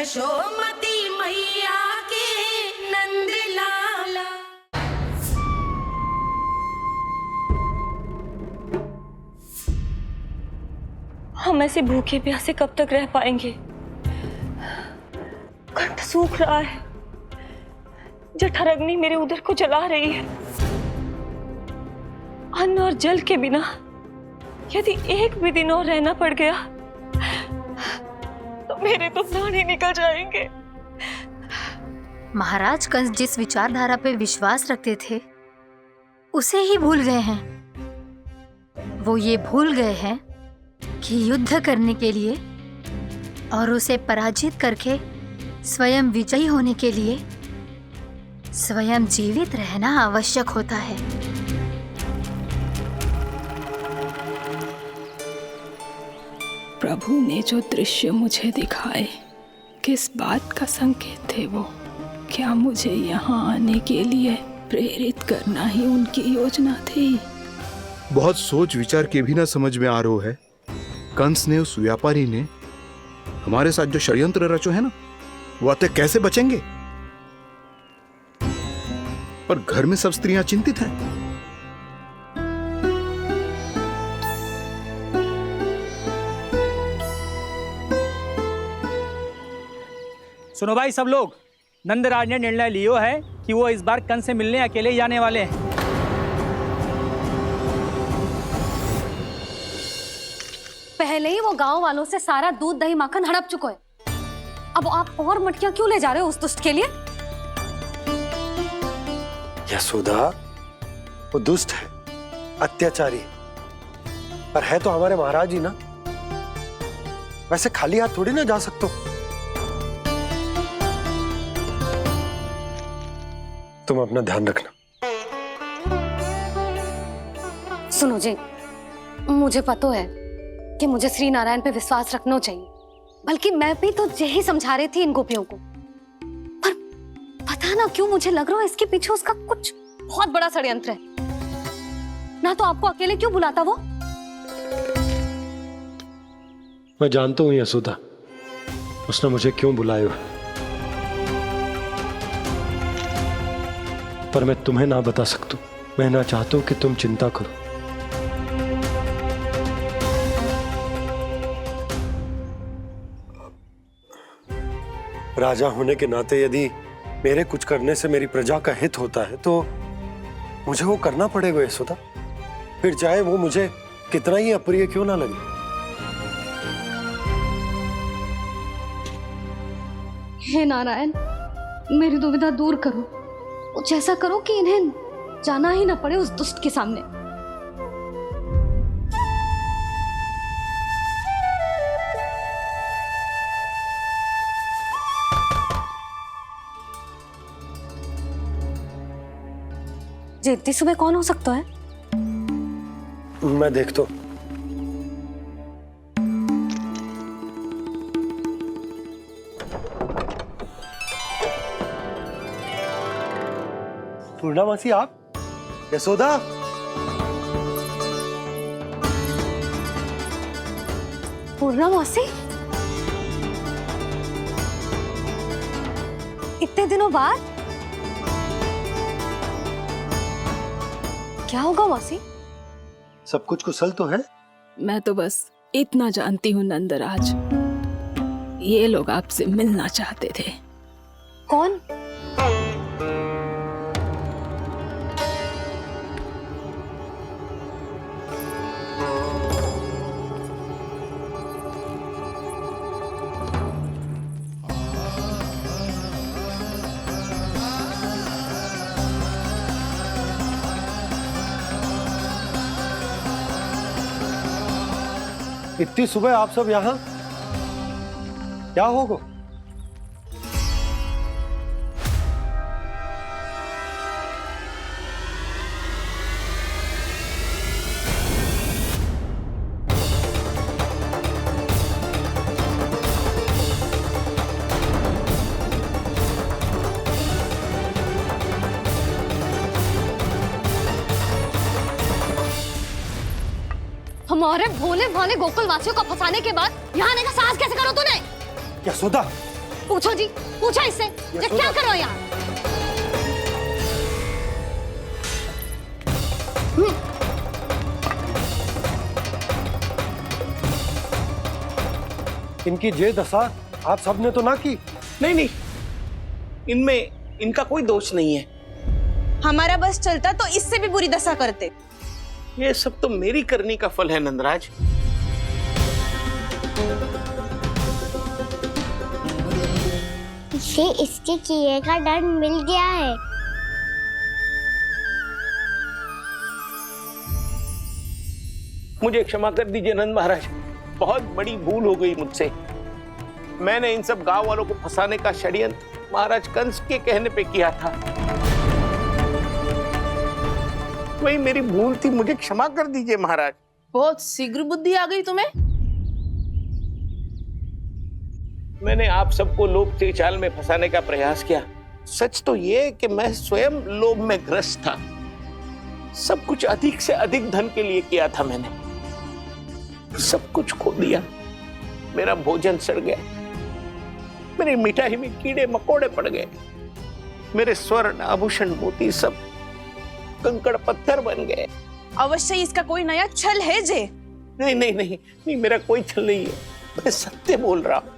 यशोमती मैया के नंद लाला। हम ऐसे भूखे प्यासे कब तक रह पाएंगे? कंठ सूख रहा है, जठराग्नि मेरे उदर को जला रही है। अन्न और जल के बिना यदि एक भी दिन और रहना पड़ गया तो मेरे तो प्राण ही निकल जाएंगे। महाराज कंस जिस विचारधारा पे विश्वास रखते थे उसे ही भूल गए हैं। वो ये भूल गए हैं कि युद्ध करने के लिए और उसे पराजित करके स्वयं विजयी होने के लिए स्वयं जीवित रहना आवश्यक होता है। प्रभु ने जो दृश्य मुझे दिखाए, किस बात का संकेत थे वो? क्या मुझे यहाँ आने के लिए प्रेरित करना ही उनकी योजना थी? बहुत सोच विचार के भी ना समझ में आ रहा है। कंस ने, उस व्यापारी ने हमारे साथ जो षड्यंत्र रचो है ना, वो आते कैसे बचेंगे? पर घर में सब स्त्रियां चिंतित हैं। सुनो भाई सब लोग, नंदराज ने निर्णय लियो है कि वो इस बार कंस से मिलने अकेले ही जाने वाले हैं। पहले ही वो गांव वालों से सारा दूध दही माखन हड़प चुको है। अब आप और मटकियां क्यों ले जा रहे हो उस दुष्ट के लिए? यशोदा, वो दुष्ट है, अत्याचारी, पर है तो हमारे महाराज ही ना। वैसे खाली हाथ थोड़ी ना जा सकते हो। तुम अपना ध्यान रखना। सुनो जी, मुझे पता है कि मुझे श्री नारायण पे विश्वास रखना चाहिए, बल्कि मैं भी तो यही समझा रही थी इन गोपियों को। पर पता ना क्यों मुझे लग रहा है इसके पीछे उसका कुछ बहुत बड़ा षड्यंत्र है। ना तो आपको अकेले क्यों बुलाता वो? मैं जानता हूं यशोदा, उसने मुझे क्यों बुलाया, पर मैं तुम्हें ना बता सकता। मैं ना चाहता हूं कि तुम चिंता करो। राजा होने के नाते यदि मेरे कुछ करने से मेरी प्रजा का हित होता है तो मुझे वो करना पड़ेगा यशोदा, फिर चाहे वो मुझे कितना ही अप्रिय क्यों ना लगे। हे नारायण, मेरी दुविधा दूर करो। कुछ ऐसा करो कि इन्हें जाना ही ना पड़े उस दुष्ट के सामने। जी, इतनी सुबह कौन हो सकता है? मैं देखता हूं। पूर्णा मासी, आप? यशोदा, पूर्णा मौसी, इतने दिनों बाद? क्या होगा मौसी? सब कुछ कुशल तो है? मैं तो बस इतना जानती हूँ नंदराज, ये लोग आपसे मिलना चाहते थे। कौन? इतनी सुबह आप सब यहाँ? क्या होगा? हमारे भोले भाले गोकुल वासियों को फंसाने के बाद यहाँ आने का साहस कैसे करो तूने? यशोदा, पूछो जी, पूछो इससे ये क्या करो यहाँ? इनकी ये दशा आप सबने तो ना की। नहीं नहीं, इनमें इनका कोई दोष नहीं है। हमारा बस चलता तो इससे भी बुरी दशा करते। ये सब तो मेरी करनी का फल है नंदराज। इसे इसके किए का दंड मिल गया है। मुझे क्षमा कर दीजिए नंद महाराज, बहुत बड़ी भूल हो गई मुझसे। मैंने इन सब गांव वालों को फंसाने का षड्यंत्र महाराज कंस के कहने पे किया था। वही मेरी भूल थी, मुझे क्षमा कर दीजिए महाराज। बहुत शीघ्र बुद्धि आ गई तुम्हें। मैंने आप सबको लोभ के जाल में फंसाने का प्रयास किया। सच तो ये कि मैं स्वयं लोभ में ग्रस्त था। सब कुछ अधिक से अधिक धन के लिए किया था मैंने। सब कुछ खो दिया। मेरा भोजन सड़ गया, मेरी मिठाई में कीड़े मकोड़े पड़ गए, मेरे स्वर्ण आभूषण मोती सब कंकड़ पत्थर बन गए। अवश्य इसका कोई नया छल है जे। नहीं नहीं नहीं नहीं, मेरा कोई छल नहीं है, मैं सत्य बोल रहा हूं।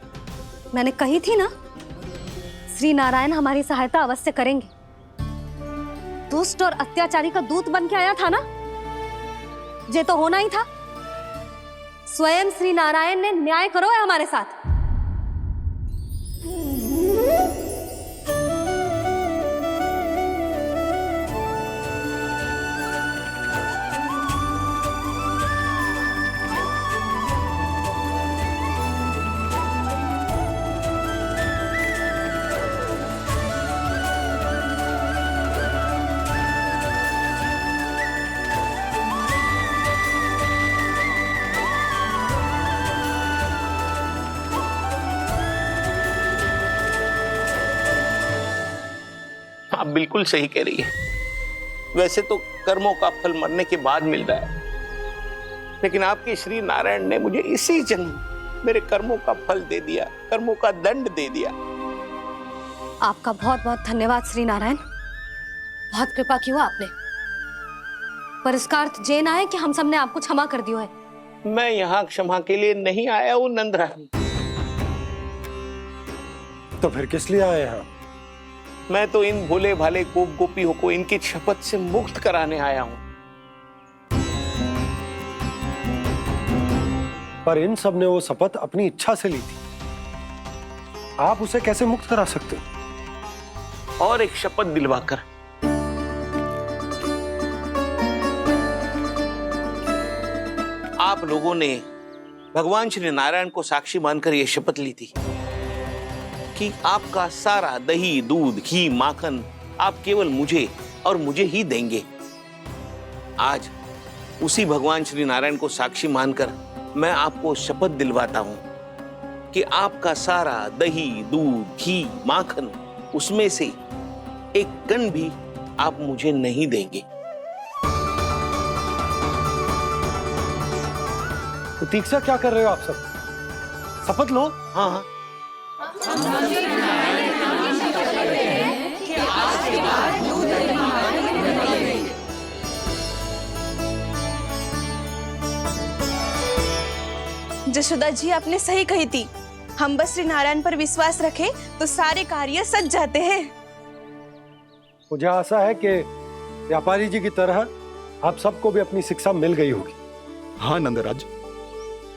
मैंने कही थी ना, श्री नारायण हमारी सहायता अवश्य करेंगे। दुष्ट और अत्याचारी का दूत बन के आया था ना, ये तो होना ही था। स्वयं श्री नारायण ने न्याय करो है हमारे साथ। आप बिल्कुल सही कह रही है। वैसे तो कर्मों का फल मरने के बाद मिल रहा है, लेकिन आपके श्री नारायण ने मुझे इसी जन्म मेरे कर्मों का फल दे दिया, कर्मों का दंड दे दिया। आपका बहुत बहुत धन्यवाद श्री नारायण, बहुत कृपा की हो आपने। पर इसका अर्थ ये ना है कि हम सबने आपको क्षमा कर दियो है। मैं यहाँ क्षमा के लिए नहीं आया हूँ नंदरानी। तो फिर किस लिए आए हैं? मैं तो इन भोले भाले गोप गोपियों को इनकी शपथ से मुक्त कराने आया हूँ। पर इन सब ने वो शपथ अपनी इच्छा से ली थी, आप उसे कैसे मुक्त करा सकते? और एक शपथ दिलवाकर। आप लोगों ने भगवान श्री नारायण को साक्षी मानकर यह शपथ ली थी कि आपका सारा दही, दूध, घी, माखन आप केवल मुझे और मुझे ही देंगे। आज उसी भगवान श्री नारायण को साक्षी मानकर मैं आपको शपथ दिलवाता हूं कि आपका सारा दही, दूध, घी, माखन उसमें से एक कण भी आप मुझे नहीं देंगे। प्रतीक्षा क्या कर रहे हो आप सब? शपथ लो। हाँ हाँ, जशोदा जी आपने सही कही थी। हम बस श्री नारायण पर विश्वास रखें तो सारे कार्य सज जाते हैं। मुझे आशा है कि व्यापारी जी की तरह आप सबको भी अपनी शिक्षा मिल गई होगी। हाँ नंदराज,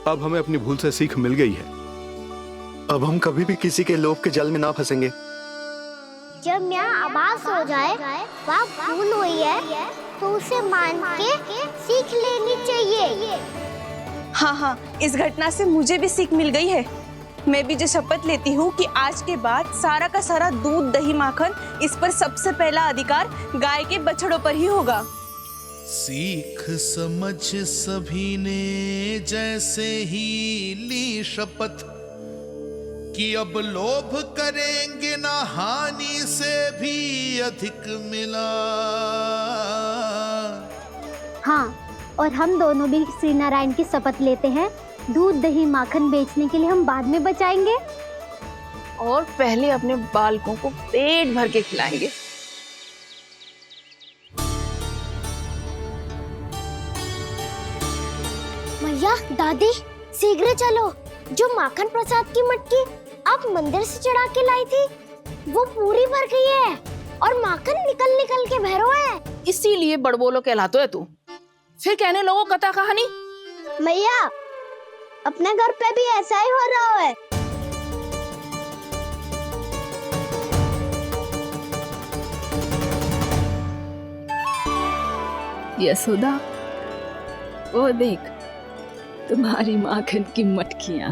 अब हमें अपनी भूल से सीख मिल गई है। अब हम कभी भी किसी के लोभ के जल में ना फंसेंगे। जब यहाँ आभास हो जाए वहाँ भूल हुई है तो उसे मान के सीख लेनी चाहिए। हाँ हाँ, इस घटना से मुझे भी सीख मिल गई है। मैं भी जो शपथ लेती हूँ कि आज के बाद सारा का सारा दूध, दही, माखन इस पर सबसे पहला अधिकार गाय के बछड़ों पर ही होगा। सीख समझ सभी ने जैसे ही ली शपथ कि अब लोभ करेंगे ना हानि से भी अधिक मिला। हाँ, और हम दोनों भी श्री नारायण की शपथ लेते हैं, दूध, दही, माखन बेचने के लिए हम बाद में बचाएंगे और पहले अपने बालकों को पेट भर के खिलाएंगे। मैया, दादी, शीघ्र चलो। जो माखन प्रसाद की मटकी आप मंदिर से चढ़ा के लाई थी, वो पूरी भर गई है और माखन निकल निकल के बह रहा है। इसीलिए बड़बोलो कहलातो है तू। फिर कहने लोगों कथा कहानी। मैया, अपने घर पे भी ऐसा ही हो रहा है। यशोदा, वो देख तुम्हारी माखन की मटकियां।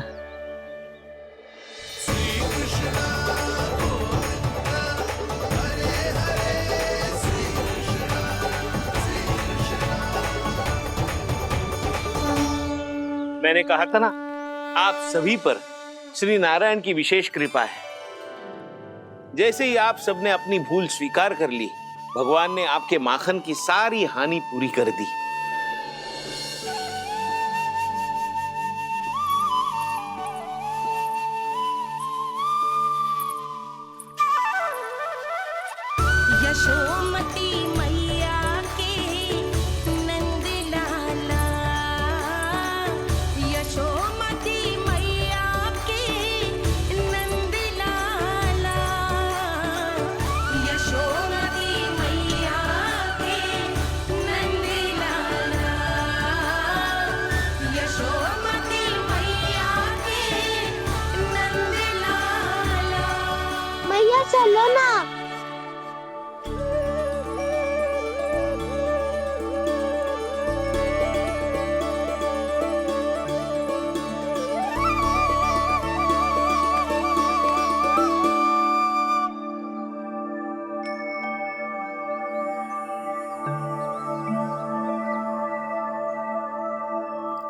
मैंने कहा था ना, आप सभी पर श्री नारायण की विशेष कृपा है। जैसे ही आप सबने अपनी भूल स्वीकार कर ली, भगवान ने आपके माखन की सारी हानि पूरी कर दी। यशोमती मैया के नंद लाला, यशोमती मैया के नंद लाला, यशोमती मैया के नंद लाला, यशोमती मैया के नंद लाला। मैया चलो ना।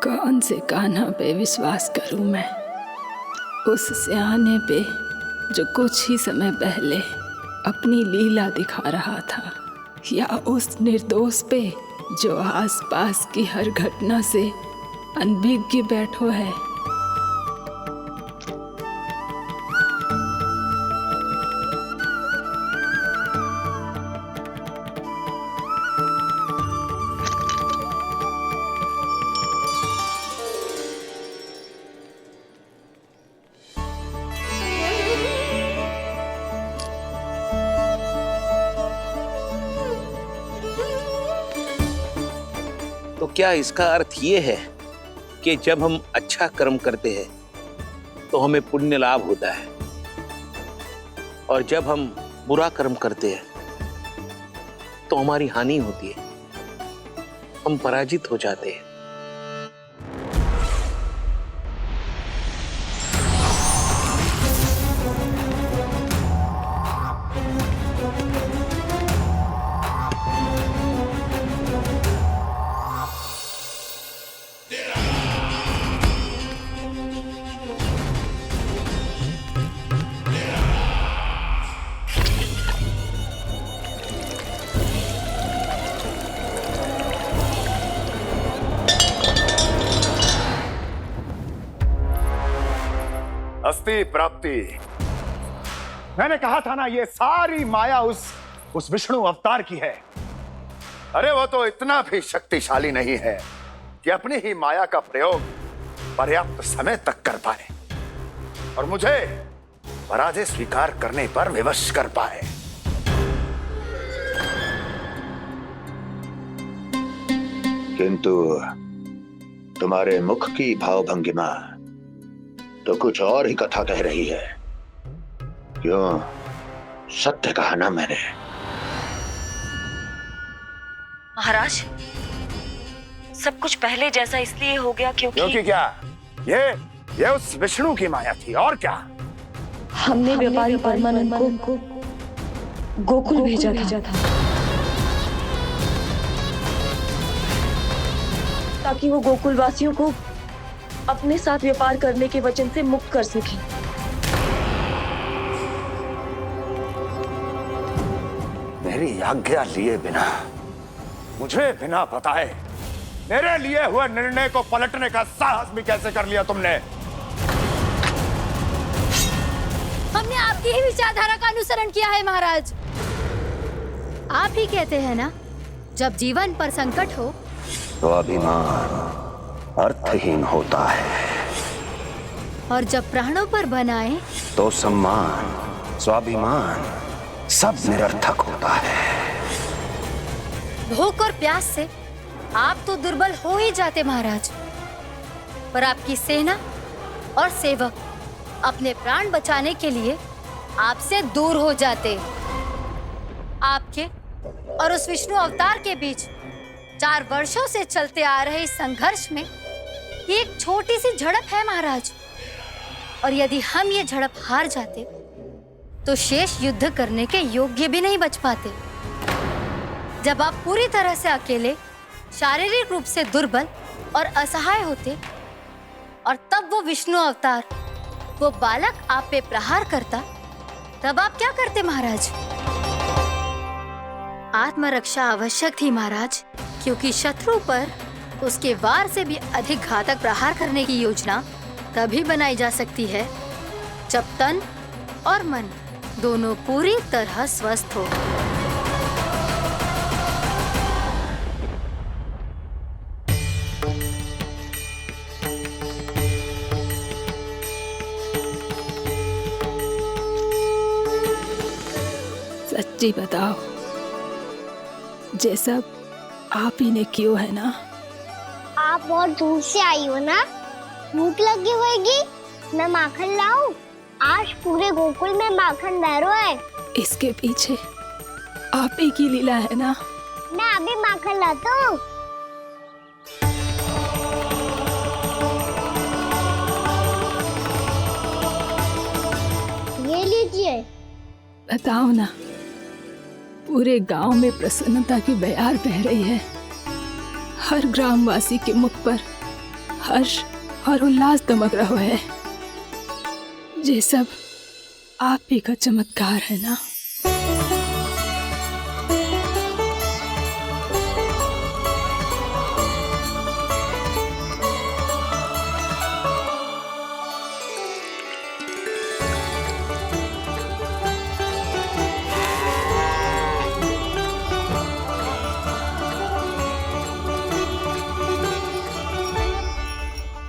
कौन से कान्हा पे विश्वास करूं मैं? उस सियाने पे जो कुछ ही समय पहले अपनी लीला दिखा रहा था, या उस निर्दोष पे जो आसपास की हर घटना से अनभिज्ञ बैठो है। तो क्या इसका अर्थ ये है कि जब हम अच्छा कर्म करते हैं तो हमें पुण्य लाभ होता है, और जब हम बुरा कर्म करते हैं तो हमारी हानि होती है, हम पराजित हो जाते हैं? अस्ति प्राप्ति। मैंने कहा था ना, ये सारी माया उस विष्णु अवतार की है। अरे वो तो इतना भी शक्तिशाली नहीं है कि अपनी ही माया का प्रयोग पर्याप्त समय तक कर पाए और मुझे पराजय स्वीकार करने पर विवश कर पाए। किंतु तुम्हारे मुख की भावभंगिमा तो कुछ और ही कथा कह रही है। क्यों? सत्य कहा ना मैंने। महाराज, सब कुछ पहले जैसा इसलिए हो गया क्योंकि क्या? ये उस विष्णु की माया थी, और क्या? हमने व्यापारी परमानंद को गोकुल भेजा था ताकि वो गोकुल वासियों को अपने साथ व्यापार करने के वचन से मुक्त कर सके। मेरी आज्ञा लिए बिना, मुझे बिना बताए मेरे लिए हुए निर्णय को पलटने का साहस भी कैसे कर लिया तुमने? हमने की ही विचारधारा का अनुसरण किया है महाराज। आप ही कहते हैं ना, जब जीवन पर संकट हो तो अभिमान अर्थहीन होता है, और जब प्राणों पर बनाए तो सम्मान स्वाभिमान सब निरर्थक होता है। भूख और प्यास से आप तो दुर्बल हो ही जाते महाराज, पर आपकी सेना और सेवक अपने प्राण बचाने के लिए आपसे दूर हो जाते। आपके और उस विष्णु अवतार के बीच 4 वर्षों से चलते आ रहे इस संघर्ष में ये एक छोटी सी झड़प है महाराज, और यदि हम ये झड़प हार जाते तो शेष युद्ध करने के योग्य भी नहीं बच पाते। जब आप पूरी तरह से अकेले, शारीरिक रूप से दुर्बल और असहाय होते, और तब वो विष्णु अवतार, वो बालक आप पे प्रहार करता, तब आप क्या करते महाराज? आत्मरक्षा आवश्यक थी महाराज, क्योंकि शत्रु पर उसके वार से भी अधिक घातक प्रहार करने की योजना तभी बनाई जा सकती है जब तन और मन दोनों पूरी तरह स्वस्थ हो। सच्ची बताओ, ये सब आप ही ने क्यों है ना? आप बहुत दूर से आई हो ना, भूख लगी होगी, मैं माखन लाऊं? आज पूरे गोकुल में माखन बह रहा है। इसके पीछे आप ही की लीला है ना? मैं अभी माखन लाता हूँ। ये लीजिए। बताओ ना, पूरे गांव में प्रसन्नता की बयार बह रही है। हर ग्रामवासी के मुख पर हर्ष और उल्लास दमक रहा है। ये सब आप ही का चमत्कार है ना?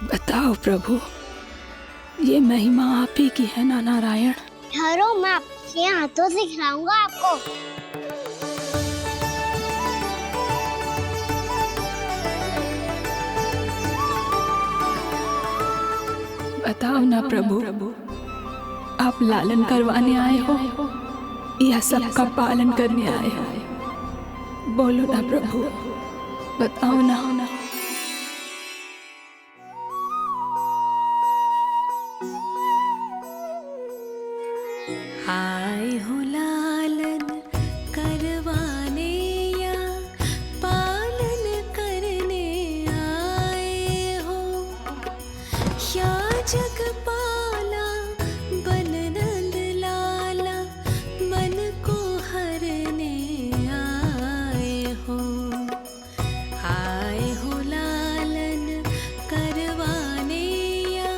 बताओ प्रभु, ये महिमा आप ही की है ना नारायण? ठहरो, मैं आपके हाथों से खिलाऊंगा आपको। बताओ ना प्रभु, आप लालन करवाने आए हो या सबका पालन करने आए हो? बोलो ना प्रभु, बताओ ना। आए हो लालन करवाने या पालन करने आए हो, या जगपाला बन नंद लाला मन को हरने आए हो। आए हो लालन करवाने या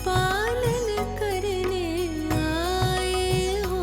पालन करने आए हो।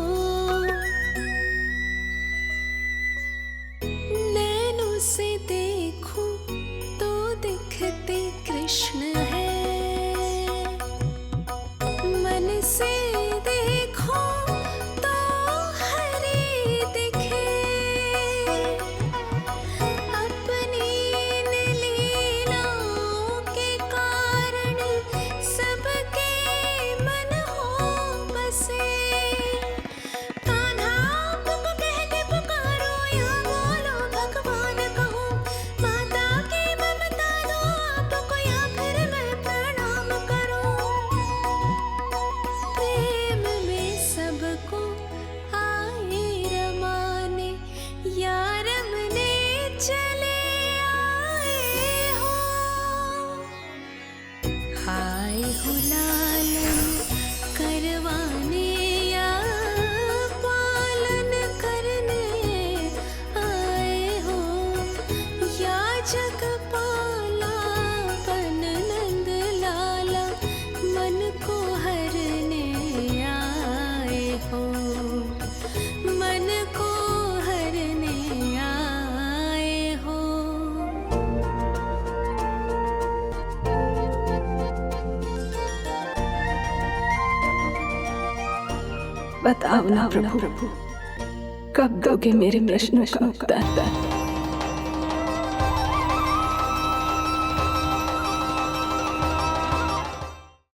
बताओ ना प्रभु, कब दोगे मेरे प्रश्नों का उत्तर?